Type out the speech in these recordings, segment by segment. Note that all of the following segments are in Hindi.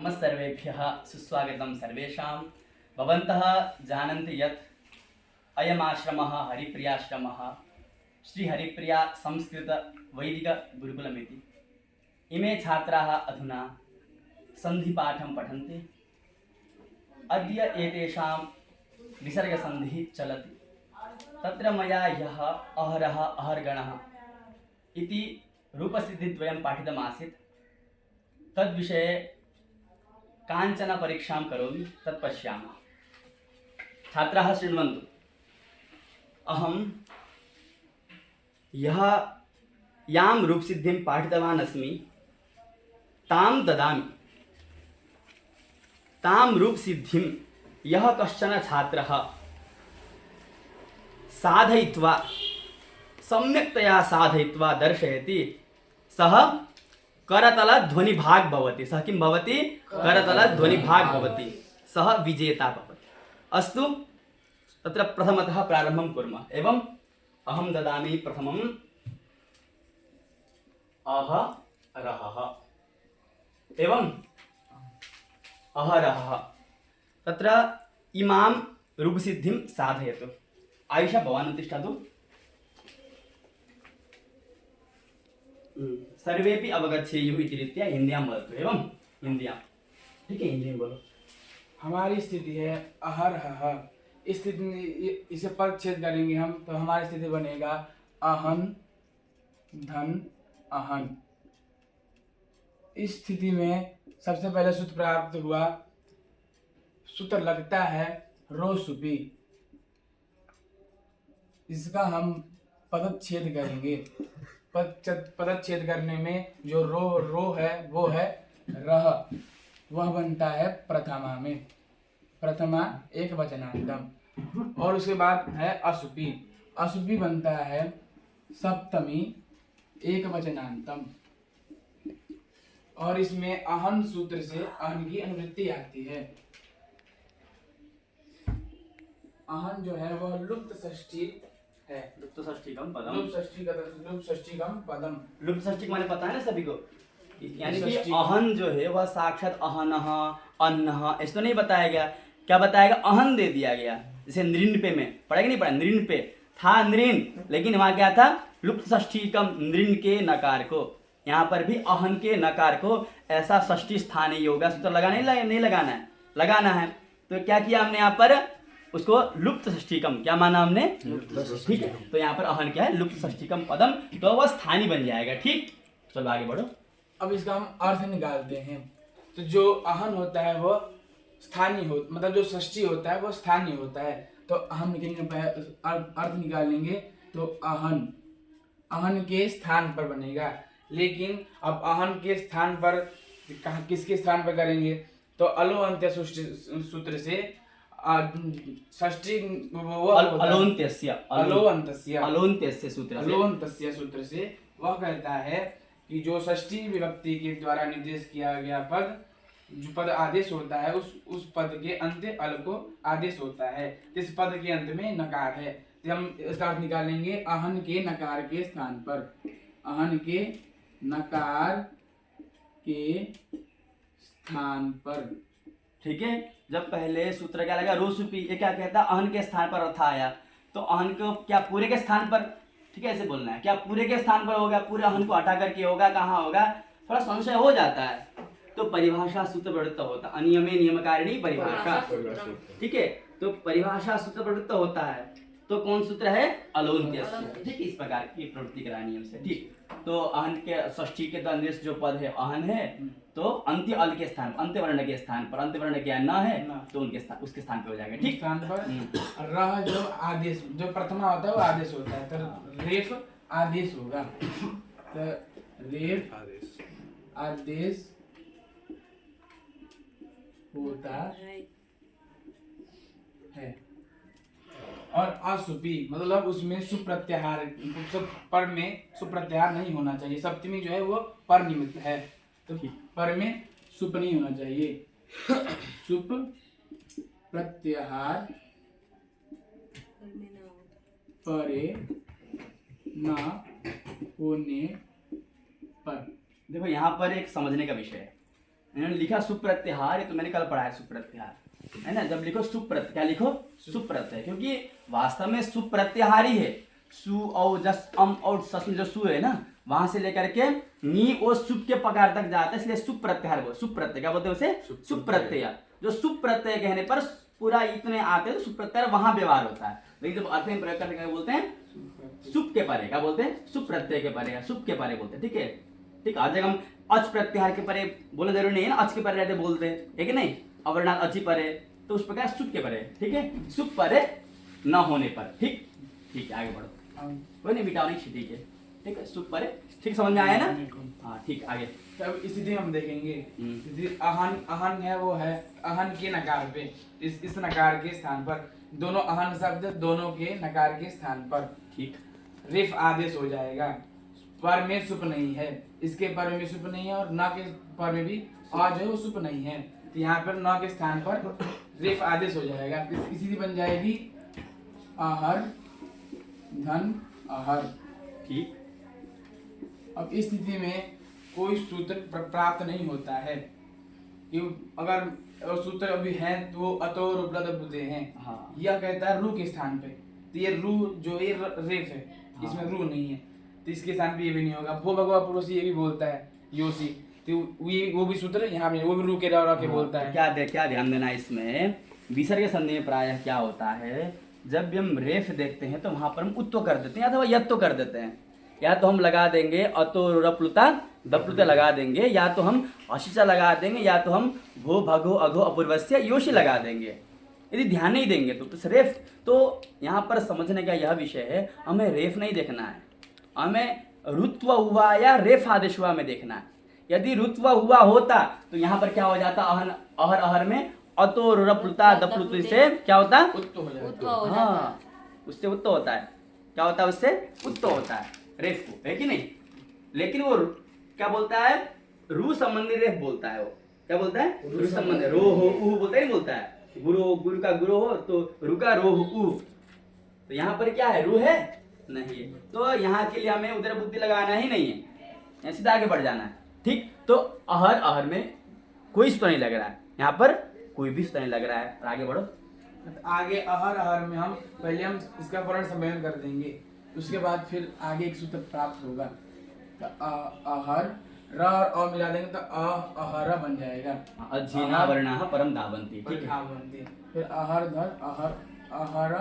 नमस्सर्वेभ्यः सुस्वागतं सर्वेषां। भवन्तः जानन्ति यत् अयमाश्रमः हरिप्रियाश्रमः श्रीहरिप्रिया संस्कृतवैदिकगुरुकुलमिति। इमे छात्राः अधुना सन्धिपाठं पठन्ति। अद्य एतेषां विसर्गसन्धिः चलति। तत्र मया ह्यः अहरः अहर्गणः इति रूपसिद्धिद्वयं पाठितमासीत्। तद्विषये काञ्चन परीक्षां करोमि, तत् पश्यामः। छात्राः शृण्वन्तु। अहं यां रूपसिद्धिं पाठितवान् अस्मि तां ददामि। तां रूपसिद्धिं यः कश्चन छात्रः साधयित्वा सम्यक्तया साधयित्वा दर्शयति सः करतलध्वनिभाग् भवति। सः किं भवति? करतलध्वनिभाग् भवति। सः विजेता भवति। अस्तु, तत्र प्रथमतः प्रारम्भं कुर्मः। एवम् अहं ददामि प्रथमम् अहरहः। एवम् अहरहः। तत्र इमां रूपसिद्धिं साधयतु। आयुषा, भवान् उत्तिष्ठतु। सर्वेपि अवगच्छेयुः इति रीत्या हिन्द्यां वदतु। एवं हिन्द्यां, ठीक है, हिंदी में बोलो। हमारी स्थिति है अहरह। इस स्थिति इसे पदच्छेद करेंगे हम, तो हमारी स्थिति बनेगा अहन धन अहन। इस स्थिति में सबसे पहले सूत्र प्राप्त हुआ। सूत्र लगता है रो सुपी। इसका हम पदच्छेद करेंगे। पदच्छेद करने में जो रो है वो है रह। वह बनता है प्रथमा में। प्रथमा एक वचनांतम। और उसके बाद है असुपी। असुपी बनता है सप्तमी एक वचनांतम। और इसमें अहन सूत्र से अहन की अनुवृत्ति आती है। अहन जो है वह लुप्त षष्ठी है। लुप्त षष्ठिकम पदम। लुप्त षष्ठिकम पदम। लुप्त षष्ठिक माने पता है ना सभी को? यानी कि अहन जो है वह साक्षात अहनः अन्नः ऐसा तो नहीं बताया गया। क्या बताएगा? अहन दे दिया गया। जैसे नृण पे में पढ़ेगा, नहीं पढ़ा? नृण पे था नृण, लेकिन वहां क्या था? लुप्त षष्ठिकम नृण के नकार को। यहाँ पर भी अहन के नकार को ऐसा षष्ठी स्थानीय होगा। सूत्र लगाना नहीं लगाना है, लगाना है। तो क्या किया हमने यहाँ पर? उसको लुप्त षष्ठिकम क्या माना हमने? ठीक है। तो यहाँ पर अहन क्या है? लुप्त षष्ठिकम पदम। तो वह स्थानीय बन जाएगा। ठीक, चलो आगे बढ़ो। अब इसका हम अर्थ निकालते हैं। तो जो अहन होता है वो स्थानीय हो, मतलब जो षष्ठी होता है वो स्थानीय होता है। तो हम अर्थ निकालेंगे तो अहन के स्थान पर बनेगा। लेकिन अब अहन के स्थान पर किसके स्थान पर करेंगे? तो अलो अंत्य सूत्र से षष्ठी अलोन्त्यस्य सूत्र से वह कहता है कि जो षष्ठी विभक्ति के द्वारा निर्देश किया गया पद, जो पद आदेश होता है, उस पद के अंत्य अल को आदेश होता है। इस पद के अंत में नकार है। तो हम इसका अर्थ निकालेंगे अहन के नकार के स्थान पर। अहन के नकार के स्थान पर। ठीक है। जब पहले सूत्र क्या लगा? रोसुपी। ये क्या कहता? अहन के स्थान पर अर्थ आया। तो अहन को क्या पूरे के स्थान पर? ठीक है, ऐसे बोलना है। क्या पूरे के स्थान पर होगा? पूरे अहन को हटा करके होगा? कहाँ होगा? थोड़ा संशय हो जाता है। तो परिभाषा सूत्र प्रवृत्त होता है। अनियमे नियमकारिणी परिभाषा। ठीक है, तो परिभाषा सूत्र प्रवृत्त होता है। तो कौन सूत्र है? अलोन्त्यस्य। ठीक, इस प्रकार की प्रवृत्ति करानी है उसे। ठीक, तो अहन के षष्ठी के द्वारा जो पद है अहन है, तो अंत्य अल के स्थान, अंत्य वर्ण के स्थान पर, अंत्य वर्ण क्या न है तो उनके स्थान, उसके स्थान पे हो जाएगा। ठीक, स्थान पर रह जो आदेश, जो प्रथमा होता है वो आदेश होता है। तो रेफ आदेश होगा। तो रेफ आदेश होता है। और असुपी मतलब उसमें सुप्रत्याहार, पर में सुप्रत्याहार नहीं होना चाहिए। सप्तमी जो है वो पर निमित्त है, तो पर में सुप नहीं होना चाहिए। सुप प्रत्याहार परे ना होने पर। देखो यहाँ पर एक समझने का विषय है। इन्होंने लिखा सुप्रत्याहार, ये तो मैंने कल पढ़ा है सुप्रत्याहार, है ना। जब लिखो सुप्रत्यय, क्या लिखो सुप्रत्यय, क्योंकि वास्तव में सुप्रत्याहार ही है। सु औ जस अम और सस में जो सु है ना, वहां से लेकर के नी और सुप के पकार तक जाता है, इसलिए सुप्रत्याहार बोल, सुप्रत्यय क्या बोलते हैं उसे, सुप्रत्यय। जो सुप्रत्यय कहने पर पूरा इतने आते हैं तो सुप्रत्यय वहां व्यवहार होता है, लेकिन जब अर्थ में प्रयोग करने का बोलते हैं सुप के परे, क्या बोलते हैं सुप्रत्यय के परे या सुप के परे बोलते हैं, ठीक है। ठीक, हर जगह हम अच प्रत्याहार के परे बोलना जरूरी नहीं है ना, अच के परे रहते बोलते हैं, है कि नहीं, अवर्णात अची परे, तो उस प्रकार सुप के परे, ठीक है, सुप परे न होने पर, ठीक। ठीक है, आगे बढ़ो, कोई नहीं मिटाओ नहीं, ठीक है, ठीक है, सुप परे, ठीक, समझ में आया ना, हाँ ठीक, आगे। तब स्थिति हम देखेंगे, स्थिति अहन, अहन है वो है अहन के नकार पे, इस नकार के स्थान पर, दोनों अहन शब्द दोनों के नकार के स्थान पर, ठीक, रिफ आदेश हो जाएगा। पर में सुप नहीं है, इसके पर में सुप नहीं है, और न के पर में भी आ जो है वो सुप नहीं है, तो यहाँ पर न के स्थान पर रिफ आदेश हो जाएगा। स्थिति बन जाएगी आहर धन आहर, ठीक। अब इस स्थिति में कोई सूत्र प्राप्त नहीं होता है, अगर सूत्र अभी है तो अतो उपलब्ध बुद्धे हैं। हाँ। यह कहता है रू के स्थान पे, तो ये रू जो ये रेफ है, इसमें रू नहीं है, तो इसके स्थान पे ये भी नहीं होगा। वो भगवा पुरुषी ये भी बोलता है योशी, तो वो भी सूत्र यहाँ पे वो भी रू के रह के बोलता है। क्या ध्यान देना इसमें, विसर्ग संधि में प्रायः क्या होता है, जब भी हम रेफ देखते हैं तो वहां पर हम उत्तो कर देते हैं अथवा यत्तो कर देते हैं, या तो हम लगा देंगे अतो रप्लुता दप्लुता लगा देंगे, या तो हम अशिचा लगा देंगे, या तो हम भो भगो अघो अपूर्वस्य योशी लगा देंगे। यदि ध्यान नहीं देंगे तो रेफ, तो यहाँ पर समझने का यह विषय है, हमें रेफ नहीं देखना है, हमें रुत्व हुआ या रेफ आदेश हुआ में देखना है। यदि रुत्व हुआ होता तो यहाँ पर क्या हो जाता, अहन अहर अहर में अतो रप्लुता दप्लुत से क्या होता, उत्तो हो जाएगा। उत्तो हो जाता हाँ, उससे उत्तो होता है, क्या होता है उससे उत्तो होता है रेफ को, है कि नहीं। लेकिन वो क्या बोलता है, रू संबंधी रेफ बोलता है, वो क्या बोलता है, रू संबंधी, रो हो ऊ बोलता ही बोलता है, गुरु का गुरु हो तो रू का रो हो ऊ, तो यहाँ पर क्या है, रू है नहीं है, तो यहाँ के लिए हमें उधर बुद्धि लगाना ही नहीं है, सीधा आगे बढ़ जाना है, ठीक। तो अहर अहर में कोई सूत्र नहीं लग रहा है, यहाँ पर कोई भी सूत्र नहीं लग रहा है, आगे बढ़ो। आगे अहर अहर में हम पहले हम इसका वर्ण सम्मेलन कर देंगे, उसके बाद फिर आगे एक सूत्र प्राप्त होगा। तो अहर र और अ मिला देंगे तो अहर बन जाएगा, अजीना वर्णः परम दावन्ति, ठीक है। फिर अहर धर अहर अहर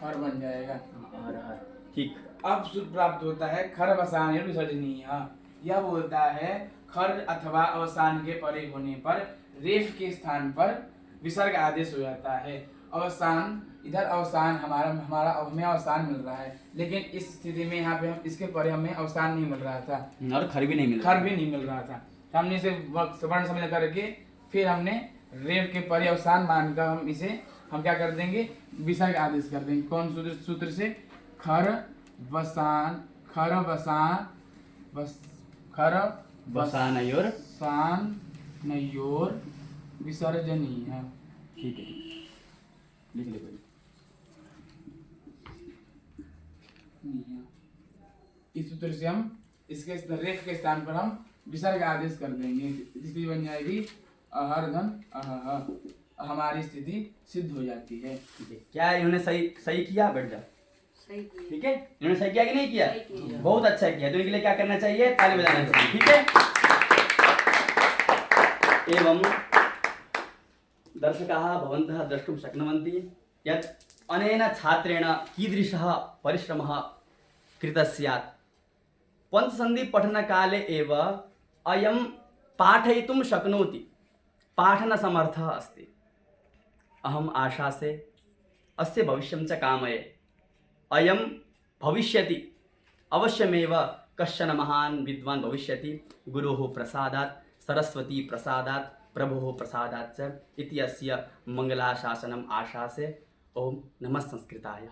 हर बन जाएगा, अहर अहर, ठीक। अब सूत्र प्राप्त होता है खर अवसान विसर्जनीय, यह बोलता है खर अथवा अवसान के परे होने पर रेफ के स्थान पर विसर्ग आदेश हो जाता है। अवसान, इधर अवसान हमारा हमें अवसान मिल रहा है, लेकिन इस स्थिति में यहाँ पे हम इसके परे हमें अवसान नहीं मिल रहा था, और खर भी नहीं मिल खर भी नहीं मिल रहा था, तो हमने इसे वर्ण सम्मेलन करके फिर हमने रेफ के परे अवसान मानकर हम इसे हम क्या कर देंगे, विसर्ग आदेश कर देंगे। कौन सूत्र से, खर वसान खर वसान खर वसानयोर, वसान नयोर विसर्जनीय, ठीक है, लिख ले भाई। इस सूत्र से हम इसके रेफ के स्थान पर हम विसर्ग आदेश कर देंगे, स्थिति बन जाएगी अहर धन अह, हमारी स्थिति सिद्ध हो जाती है। क्या इन्होंने सही किया, बैठ जा, सही किया। ठीक है, इन्होंने सही किया कि नहीं किया, सही किया। बहुत अच्छा किया, तो इनके लिए क्या करना चाहिए, ताली बजाना चाहिए, ठीक है। एवं दर्शकाः भवन्तः द्रष्टुं शक्नुवन्ति यत् अनेन छात्रेण कीदृशः परिश्रमः कृतः स्यात्। पञ्चसन्धि पठनकाले एव अयं पाठयितुं शक्नोति, पाठनसमर्थः अस्ति। अहम् आशासे अस्य भविष्यं च कामये, अयं भविष्यति अवश्यमेव कश्चन महान् विद्वान् भविष्यति गुरोः प्रसादात्, सरस्वती प्रसादात्, प्रभोः प्रसादात् च इति अस्य मङ्गलाशासनम् आशासे। ओम नमः संस्कृताय।